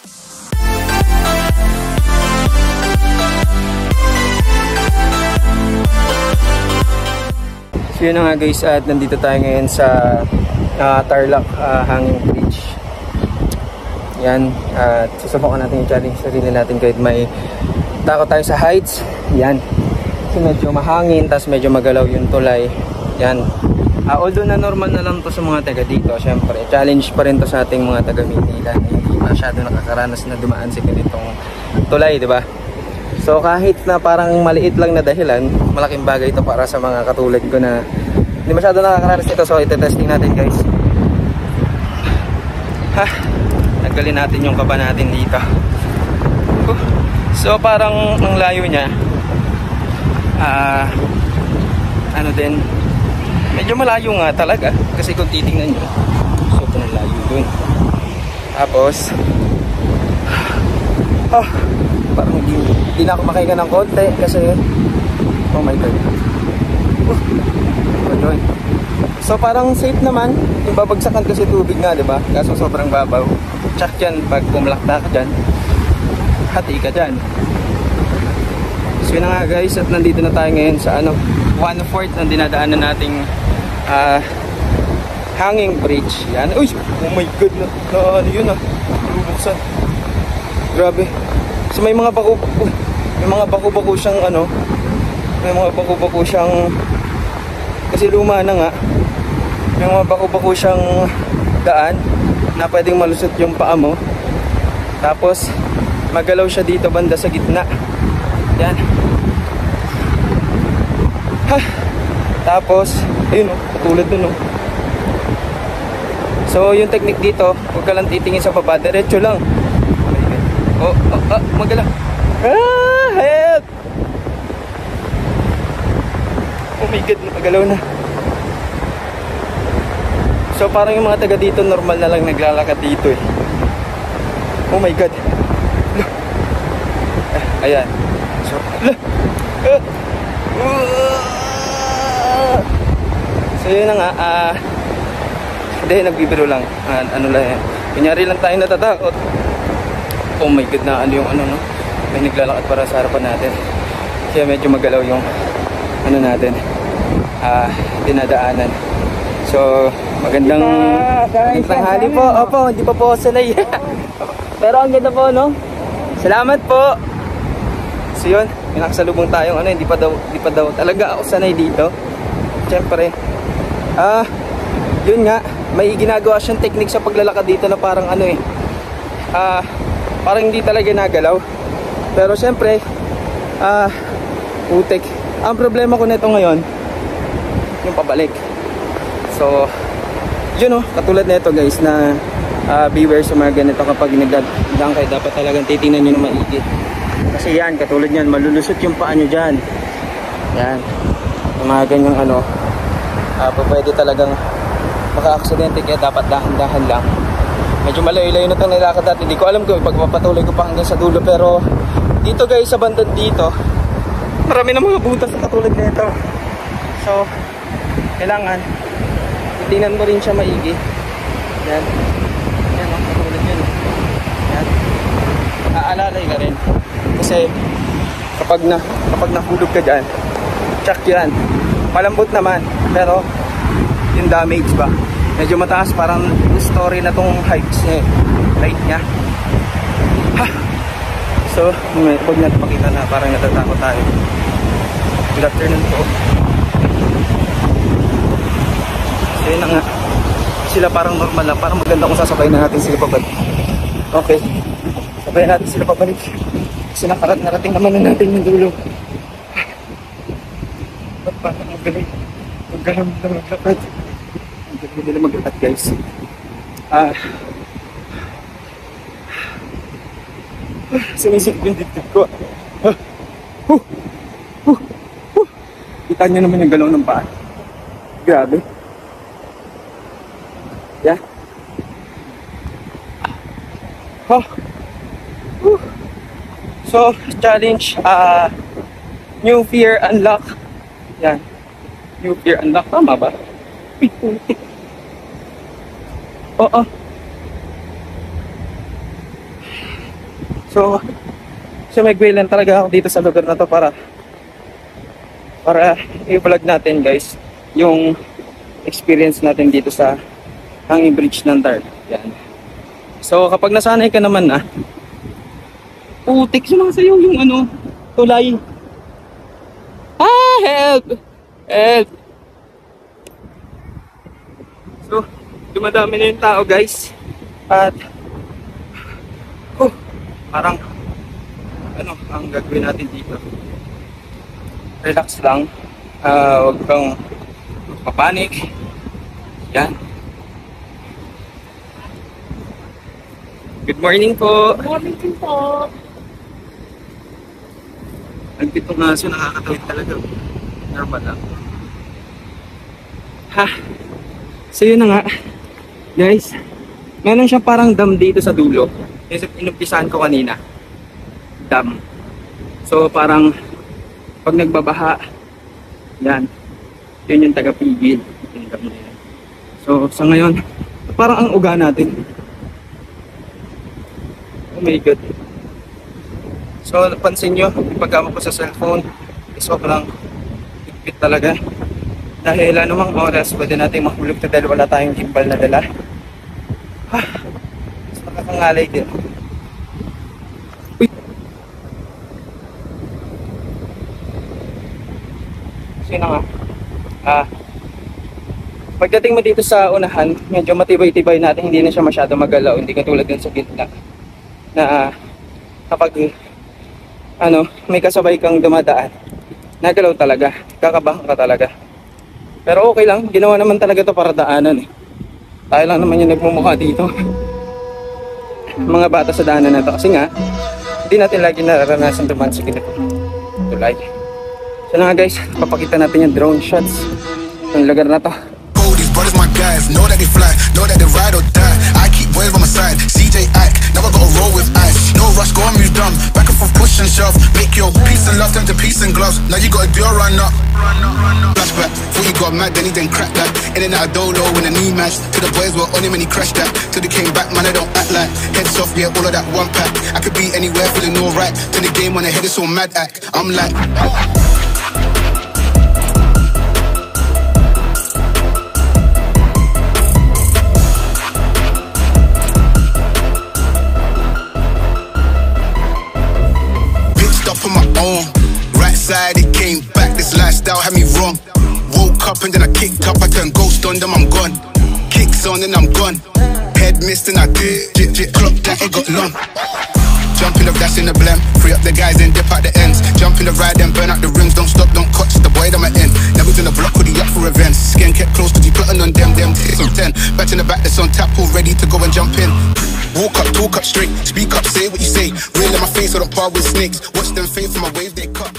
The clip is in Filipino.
So yun na nga guys, at nandito tayo ngayon sa Tarlac Hanging Bridge. Yan, at susubukan natin yung challenge sarili natin kahit may takot tayo sa heights. Yan, kasi medyo mahangin, tas medyo magalaw yung tulay. Yan, although na normal na lang to sa mga taga dito, syempre challenge pa rin to sa ating mga taga Maynila, hindi masyado nakakaranas na dumaan sa ganitong tulay, di ba? So kahit na parang maliit lang na dahilan, malaking bagay ito para sa mga katulad ko na hindi masyado nakakaranas ito. So ite-testing natin guys. Tanggalin natin yung kaba natin dito. So parang ang layo niya, ano din, medyo malayo nga talaga. Kasi kung titingnan nyo, sobrang layo dun. Tapos parang hindi na ako makahinga ng konti kasi oh my god. So parang safe naman, yung babagsakan kasi tubig nga, diba? Kaso sobrang babaw. Tsak yan, pag pumalakta ka dyan, hati ka dyan. So yun na nga guys, at nandito na tayo ngayon sa 1/4 ng dinadaanan nating hanging bridge. Yan. Uy! Oh my god, ano yun bubuksan. Grabe. So may mga bako-bako siyang may mga bako-bako siyang, kasi luma na nga, may mga bako-bako siyang daan na pwedeng malusot yung paa mo. Tapos magalaw siya dito banda sa gitna. Yan. Tapos ayun katulad dun So yung technique dito, huwag ka lang titingin sa baba, diretso lang. Magalaw. Help! Oh my god, magalaw na. So parang yung mga taga dito normal na lang naglalakad dito eh. Oh my god. Ayan. So so yun na nga, hindi, nagbibiro lang. Ano lang yan, kunyari lang tayo natatakot. Oh my god, na yung may naglalakad para sa harapan natin. Kaya medyo magalaw yung natin, dinadaanan. So magandang tanghali po. Opo, hindi pa po ako sanay. Pero ang ganda po, Salamat po. So yun, may nakasalubong tayong hindi pa daw talaga ako sanay dito. Siyempre yun nga, may ginagawa siyang technique sa paglalakad dito na parang parang hindi talaga nagalaw. Pero siyempre putik. Ang problema ko nito ngayon, yung pabalik. So yun katulad nito guys, na beware sa mga ganito kapag nagdadaan kayo. Dapat talagang titingnan nyo na maigi. Kasi yan, katulad yan, malulusot yung paa nyo dyan. Yan, yung mga ganyang pwede talagang maka-aksidente. Kaya dapat dahan-dahan lang. Medyo malayo-layo na itong nilakad natin. Hindi ko alam kung pagpapatuloy ko pa hanggang sa dulo. Pero dito guys, sa bandang dito, marami na mga butas na katulad nito. So kailangan tingnan mo rin siya maigi. Yan. Yan katulad yun. Yan. Aalalay ka rin. Kasi kapag nahulog ka dyan, tsak yan. Malambot naman, pero yung damage ba, medyo mataas. Parang story na tong heights niya, height niya. So huwag natin pakita na parang natatakot tayo. Good afternoon po. So yun na nga, sila parang normal lang. Parang maganda kung sasabayin na natin sila pabalik. Okay, sabayin natin sila pabalik kasi narating naman na natin yung dulo. Ba't parang magaling? Magalang na maglakad. Magaling nila maglakad guys. Sumisip yung dibdib ko. Kita nyo naman yung galaw ng paa. Grabe. Yeah. So, challenge, new fear unlock. Yan. New fear unlock. Tama ba? Putik. Oo. So, sumigway lang talaga ako dito sa lugar na to para i-vlog natin guys yung experience natin dito sa hanging bridge ng Tarlac. Yan. So, kapag nasanay ka naman na, putik sumasayaw yung ano, tulay. Ah, help! Help! So, dumadami na yung tao guys. At parang ano ang gagawin natin dito, relax lang, huwag kang papanik. Yan. Good morning po. Good morning po. Ang pitong aso, nakakatawid talaga. Normal lang. Ha, so yun na nga guys, meron siyang parang dam dito sa dulo. Yung inumpisahan ko kanina, dam. So parang pag nagbabaha, yan, yun yung tagapigil yung dam na yan. So sa ngayon, parang ang uga natin. Oh my god. So napansin nyo, yung paggamit ko sa cellphone is sobrang higpit talaga. Dahil anumang oras pwede natin mahulog na dahil wala tayong gimbal na dala. Ha, mas nakakangalay din. Uy. Sino nga? Pagdating mo dito sa unahan, medyo matibay-tibay natin, hindi na siya masyado magalaw. Hindi katulad din sa gitna na kapag may kasabay kang dumadaan, nagalaw talaga, kakabahan ka talaga. Pero okay lang, ginawa naman talaga to para daanan eh. Tayo lang naman yung nagmumukha dito. Mga bata sa daanan na to. Kasi nga, hindi natin lagi nararanasan dumaan sa ganito tulay. So na nga guys, papakita natin yung drone shots ng lugar na to. These brothers my guys, know that they fly, know that they ride or die. I keep boys by my side, CJ Ike, never gotta roll with ice. No rush, go and move dumb, back and forth, push and shove. Make your peace and love turn to peace and gloves. Now you gotta do a run up. Flashback, thought you got mad, then he didn't crack that. In and out of dolo when the knee matched. To the boys were on him and he crashed that. Till they came back, man, I don't act like. Heads off, yeah, all of that one pack. I could be anywhere, feeling alright. Till the game when the head is so mad act. I'm like on my own, right side it came back, this lifestyle had me wrong. Woke up and then I kicked up, I turned ghost on them, I'm gone. Kicks on and I'm gone. Head missed and I did jit, clock that it got long. Jump in the dash in the blem, free up the guys and dip out the ends. Jump in the ride and burn out the rims, don't stop, don't catch the boy that I'm in. Never in the block, hoodie up for events. Skin kept close, cause he plotting on them tits on 10. Back in the back, that's on tap, all ready to go and jump in. Walk up, talk up straight, speak up, say what you say. Real in my face, I don't par with snakes. Watch them fade from my wave, they cut.